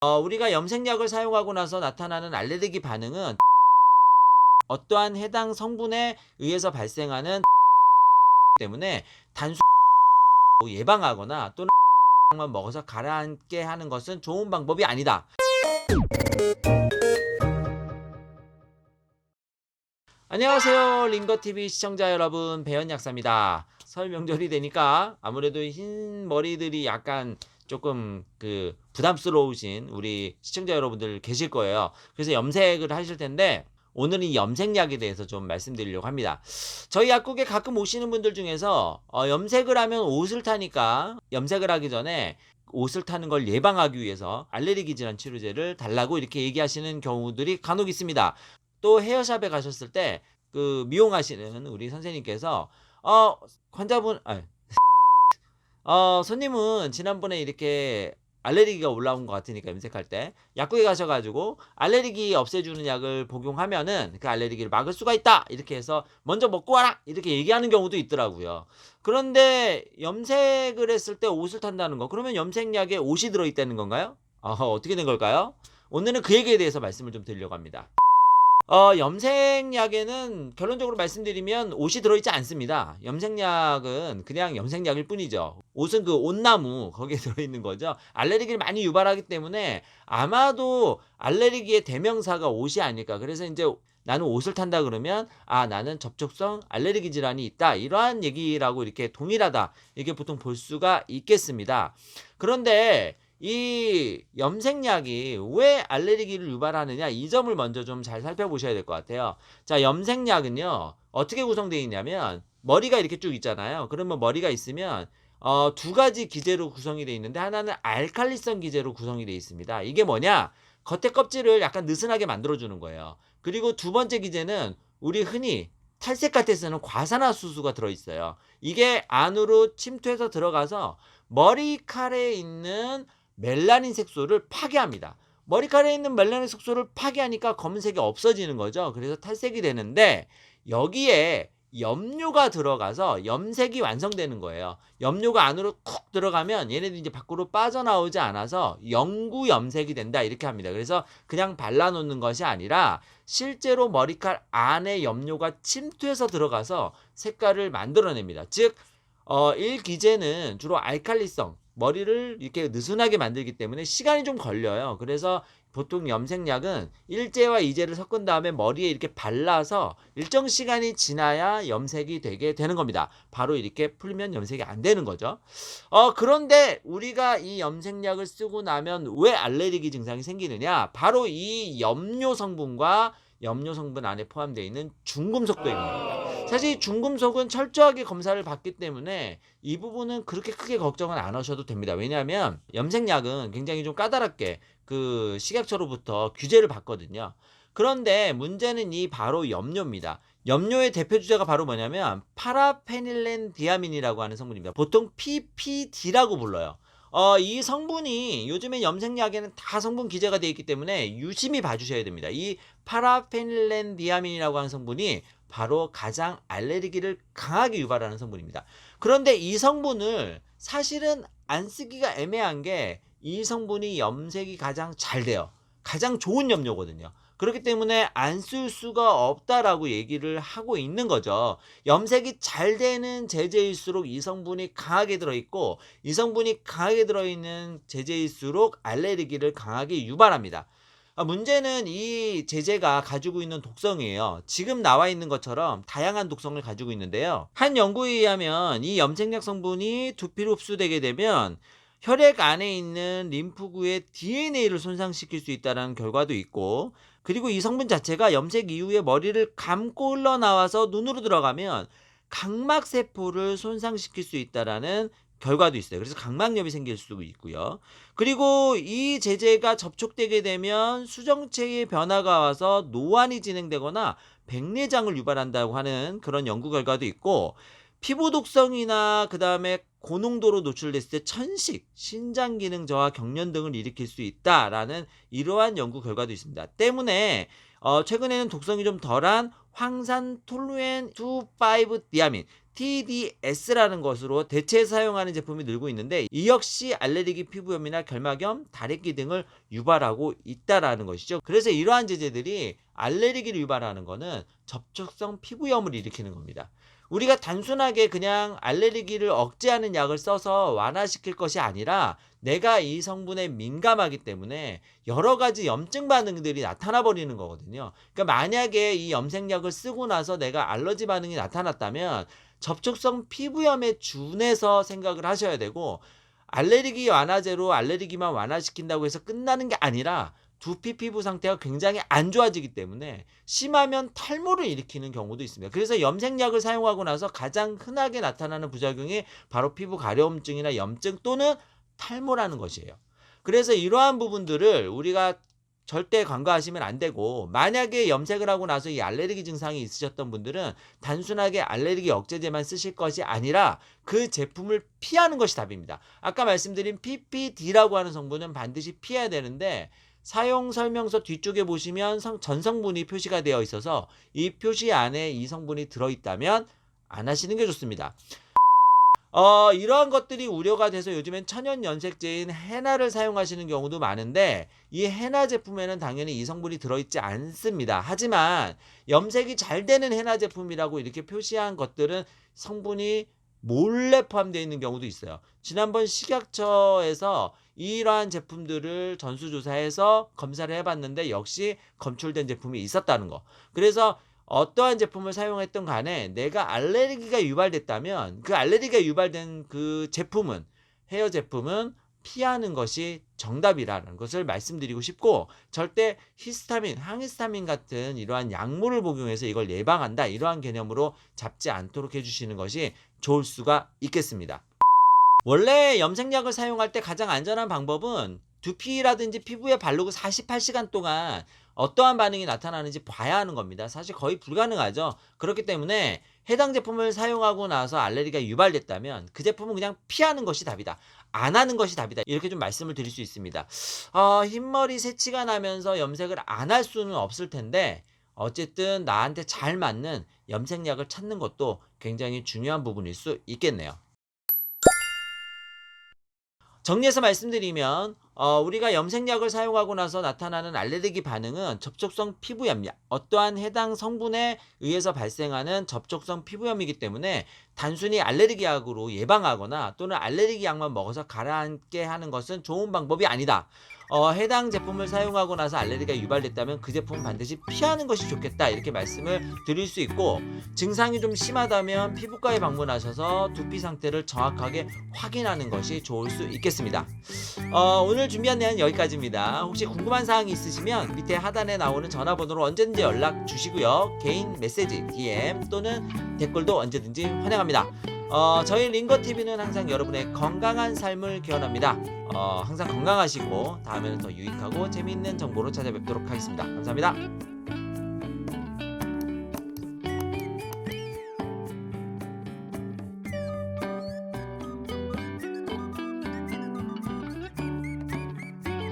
우리가 염색약을 사용하고 나서 나타나는 알레르기 반응은 어떠한 해당 성분에 의해서 발생하는 때문에 단순 예방하거나 또는 만 먹어서 가라앉게 하는 것은 좋은 방법이 아니다. 안녕하세요. 링거TV 시청자 여러분, 배현약사입니다. 설 명절이 되니까 아무래도 흰 머리들이 약간 조금 부담스러우신 우리 시청자 여러분들 계실 거예요. 그래서 염색을 하실 텐데 오늘은 이 염색약에 대해서 좀 말씀드리려고 합니다. 저희 약국에 가끔 오시는 분들 중에서 염색을 하면 옷을 타니까 염색을 하기 전에 옷을 타는 걸 예방하기 위해서 알레르기 질환 치료제를 달라고 이렇게 얘기하시는 경우들이 간혹 있습니다. 또 헤어샵에 가셨을 때 미용하시는 우리 선생님께서 환자분 손님은 지난번에 이렇게 알레르기가 올라온 것 같으니까 염색할 때 약국에 가셔가지고 알레르기 없애주는 약을 복용하면은 그 알레르기를 막을 수가 있다 이렇게 해서 먼저 먹고 와라 이렇게 얘기하는 경우도 있더라고요. 그런데 염색을 했을 때 옷을 탄다는 거, 그러면 염색약에 옷이 들어있다는 건가요? 어떻게 된 걸까요? 오늘은 그 얘기에 대해서 말씀을 좀 드리려고 합니다. 염색약에는 결론적으로 말씀드리면 옷이 들어있지 않습니다. 염색약은 그냥 염색약일 뿐이죠. 옷은 그 옷나무 거기에 들어있는 거죠. 알레르기를 많이 유발하기 때문에 아마도 알레르기의 대명사가 옷이 아닐까. 그래서 이제 나는 옷을 탄다 그러면 나는 접촉성 알레르기 질환이 있다 이러한 얘기라고 이렇게 동일하다 이게 보통 볼 수가 있겠습니다. 그런데 이 염색약이 왜 알레르기를 유발하느냐 이 점을 먼저 좀 잘 살펴보셔야 될 것 같아요. 자, 염색약은요 어떻게 구성되어 있냐면 머리가 이렇게 쭉 있잖아요. 그러면 머리가 있으면 두 가지 기제로 구성이 되어 있는데 하나는 알칼리성 기제로 구성이 되어 있습니다. 이게 뭐냐? 겉에 껍질을 약간 느슨하게 만들어주는 거예요. 그리고 두 번째 기제는 우리 흔히 탈색 같은 데 쓰는 과산화수소가 들어있어요. 이게 안으로 침투해서 들어가서 머리카락에 있는 멜라닌 색소를 파괴합니다. 머리카락에 있는 멜라닌 색소를 파괴하니까 검은색이 없어지는 거죠. 그래서 탈색이 되는데 여기에 염료가 들어가서 염색이 완성되는 거예요. 염료가 안으로 쿡 들어가면 얘네들이 이제 밖으로 빠져나오지 않아서 영구 염색이 된다 이렇게 합니다. 그래서 그냥 발라놓는 것이 아니라 실제로 머리카락 안에 염료가 침투해서 들어가서 색깔을 만들어냅니다. 즉 1기제는 주로 알칼리성 머리를 이렇게 느슨하게 만들기 때문에 시간이 좀 걸려요. 그래서 보통 염색약은 1제와 2제를 섞은 다음에 머리에 이렇게 발라서 일정 시간이 지나야 염색이 되게 되는 겁니다. 바로 이렇게 풀면 염색이 안 되는 거죠. 그런데 우리가 이 염색약을 쓰고 나면 왜 알레르기 증상이 생기느냐? 바로 이 염료 성분과 염료 성분 안에 포함되어 있는 중금속 때문입니다. 사실 중금속은 철저하게 검사를 받기 때문에 이 부분은 그렇게 크게 걱정은 안 하셔도 됩니다. 왜냐하면 염색약은 굉장히 좀 까다롭게 식약처로부터 규제를 받거든요. 그런데 문제는 이 바로 염료입니다. 염료의 대표 주제가 바로 뭐냐면 파라페닐렌 디아민이라고 하는 성분입니다. 보통 PPD라고 불러요. 이 성분이 요즘에 염색약에는 다 성분 기재가 되어 있기 때문에 유심히 봐주셔야 됩니다. 이 파라페닐렌 디아민이라고 하는 성분이 바로 가장 알레르기를 강하게 유발하는 성분입니다. 그런데 이 성분을 사실은 안 쓰기가 애매한 게 이 성분이 염색이 가장 잘 돼요. 가장 좋은 염료거든요. 그렇기 때문에 안 쓸 수가 없다라고 얘기를 하고 있는 거죠. 염색이 잘 되는 제제일수록 이 성분이 강하게 들어있고 이 성분이 강하게 들어있는 제제일수록 알레르기를 강하게 유발합니다. 문제는 이 제제가 가지고 있는 독성이에요. 지금 나와 있는 것처럼 다양한 독성을 가지고 있는데요. 한 연구에 의하면 이 염색약 성분이 두피로 흡수되게 되면 혈액 안에 있는 림프구의 DNA를 손상시킬 수 있다는 결과도 있고, 그리고 이 성분 자체가 염색 이후에 머리를 감고 흘러나와서 눈으로 들어가면 각막세포를 손상시킬 수 있다라는 결과도 있어요. 그래서 각막염이 생길 수도 있고요. 그리고 이 제제가 접촉되게 되면 수정체의 변화가 와서 노안이 진행되거나 백내장을 유발한다고 하는 그런 연구 결과도 있고, 피부 독성이나 그 다음에 고농도로 노출됐을 때 천식, 신장 기능 저하, 경련 등을 일으킬 수 있다라는 이러한 연구 결과도 있습니다. 때문에 최근에는 독성이 좀 덜한 황산 톨루엔 2,5 디아민, TDS라는 것으로 대체 사용하는 제품이 늘고 있는데 이 역시 알레르기 피부염이나 결막염, 다래끼 등을 유발하고 있다라는 것이죠. 그래서 이러한 제제들이 알레르기를 유발하는 것은 접촉성 피부염을 일으키는 겁니다. 우리가 단순하게 그냥 알레르기를 억제하는 약을 써서 완화시킬 것이 아니라 내가 이 성분에 민감하기 때문에 여러 가지 염증 반응들이 나타나 버리는 거거든요. 그러니까 만약에 이 염색약을 쓰고 나서 내가 알러지 반응이 나타났다면 접촉성 피부염에 준해서 생각을 하셔야 되고, 알레르기 완화제로 알레르기만 완화시킨다고 해서 끝나는 게 아니라 두피 피부 상태가 굉장히 안 좋아지기 때문에 심하면 탈모를 일으키는 경우도 있습니다. 그래서 염색약을 사용하고 나서 가장 흔하게 나타나는 부작용이 바로 피부 가려움증이나 염증 또는 탈모라는 것이에요. 그래서 이러한 부분들을 우리가 절대 간과하시면 안 되고, 만약에 염색을 하고 나서 이 알레르기 증상이 있으셨던 분들은 단순하게 알레르기 억제제만 쓰실 것이 아니라 그 제품을 피하는 것이 답입니다. 아까 말씀드린 PPD라고 하는 성분은 반드시 피해야 되는데, 사용 설명서 뒤쪽에 보시면 전성분이 표시가 되어 있어서 이 표시 안에 이 성분이 들어있다면 안 하시는 게 좋습니다. 이러한 것들이 우려가 돼서 요즘엔 천연 연색제인 헤나를 사용하시는 경우도 많은데, 이 헤나 제품에는 당연히 이 성분이 들어있지 않습니다. 하지만 염색이 잘 되는 헤나 제품이라고 이렇게 표시한 것들은 성분이 몰래 포함되어 있는 경우도 있어요. 지난번 식약처에서 이러한 제품들을 전수조사해서 검사를 해봤는데 역시 검출된 제품이 있었다는 거. 그래서 어떠한 제품을 사용했던 간에 내가 알레르기가 유발됐다면 그 알레르기가 유발된 그 제품은, 헤어 제품은 피하는 것이 정답이라는 것을 말씀드리고 싶고, 절대 히스타민, 항히스타민 같은 이러한 약물을 복용해서 이걸 예방한다, 이러한 개념으로 잡지 않도록 해주시는 것이 좋을 수가 있겠습니다. 원래 염색약을 사용할 때 가장 안전한 방법은 두피라든지 피부에 바르고 48시간 동안 어떠한 반응이 나타나는지 봐야 하는 겁니다. 사실 거의 불가능하죠. 그렇기 때문에 해당 제품을 사용하고 나서 알레르기가 유발됐다면 그 제품은 그냥 피하는 것이 답이다, 안 하는 것이 답이다, 이렇게 좀 말씀을 드릴 수 있습니다. 흰머리 새치가 나면서 염색을 안 할 수는 없을 텐데, 어쨌든 나한테 잘 맞는 염색약을 찾는 것도 굉장히 중요한 부분일 수 있겠네요. 정리해서 말씀드리면 우리가 염색약을 사용하고 나서 나타나는 알레르기 반응은 접촉성 피부염, 어떠한 해당 성분에 의해서 발생하는 접촉성 피부염이기 때문에 단순히 알레르기 약으로 예방하거나 또는 알레르기 약만 먹어서 가라앉게 하는 것은 좋은 방법이 아니다. 해당 제품을 사용하고 나서 알레르기가 유발됐다면 그 제품은 반드시 피하는 것이 좋겠다, 이렇게 말씀을 드릴 수 있고, 증상이 좀 심하다면 피부과에 방문하셔서 두피 상태를 정확하게 확인하는 것이 좋을 수 있겠습니다. 오늘 준비한 내용은 여기까지입니다. 혹시 궁금한 사항이 있으시면 밑에 하단에 나오는 전화번호로 언제든지 연락 주시고요. 개인 메시지, DM 또는 댓글도 언제든지 환영합니다. 저희 링거TV는 항상 여러분의 건강한 삶을 기원합니다. 항상 건강하시고 다음에는 더 유익하고 재미있는 정보로 찾아뵙도록 하겠습니다. 감사합니다.